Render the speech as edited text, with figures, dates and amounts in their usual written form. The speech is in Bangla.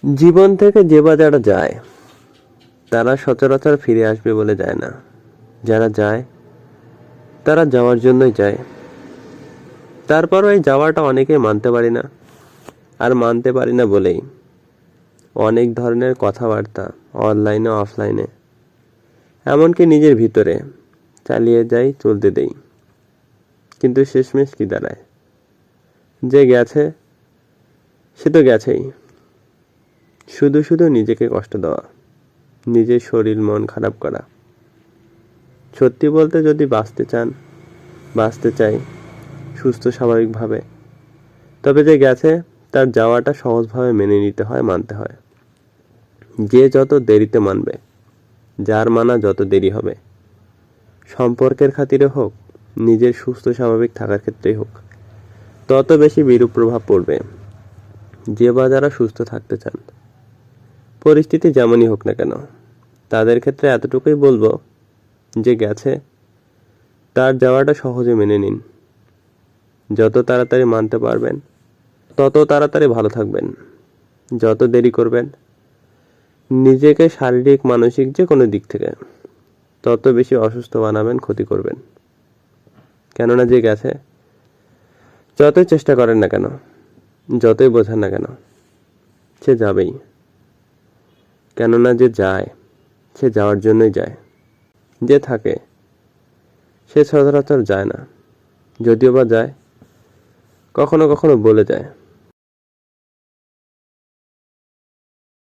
জীবন থেকে যে বা যারা যায় তারা সচরাচর ফিরে আসবে বলে যায় না। যারা যায় তারা যাওয়ার জন্যই যায়। তারপরও এই যাওয়াটা অনেকেই মানতে পারি না। আর মানতে পারি না বলেই অনেক ধরনের কথাবার্তা অনলাইনে অফলাইনে এমনকি নিজের ভিতরে চালিয়ে যাই, চলতে দেই। কিন্তু শেষমেশ কি দাঁড়ায়? যে গেছে সে তো গেছেই। শুধু শুধু নিজেকে কষ্ট দেওয়া, নিজের শরীর মন খারাপ করা। সত্যি বলতে, যদি বাঁচতে চাই সুস্থ স্বাভাবিকভাবে, তবে যে গেছে তার যাওয়াটা সহজভাবে মেনে নিতে হয়, মানতে হয়। যে যত দেরিতে মানবে, যার মানা যত দেরি হবে, সম্পর্কের খাতিরে হোক, নিজের সুস্থ স্বাভাবিক থাকার ক্ষেত্রেই হোক, তত বেশি বিরূপ প্রভাব পড়বে। যে বা যারা সুস্থ থাকতে চান, পরিস্থিতি যেমনই হোক না কেন, তাদের ক্ষেত্রে এতটুকুই বলবো, যে গেছে তার যাওয়াটা সহজে মেনে নিন। যত তাড়াতাড়ি মানতে পারবেন তত তাড়াতাড়ি ভালো থাকবেন। যত দেরি করবেন নিজেকে শারীরিক মানসিক যে কোনো দিক থেকে তত বেশি অসুস্থ বানাবেন, ক্ষতি করবেন। কেননা যে গেছে, যতই চেষ্টা করেন না কেন, যতই বোঝান না কেন, সে যাবেই। কেননা যে যায় সে যাওয়ার জন্যই যায়। যে থাকে সে সচরাচর যায় না। যদিও বা যায়, কখনো কখনো বলে যায়।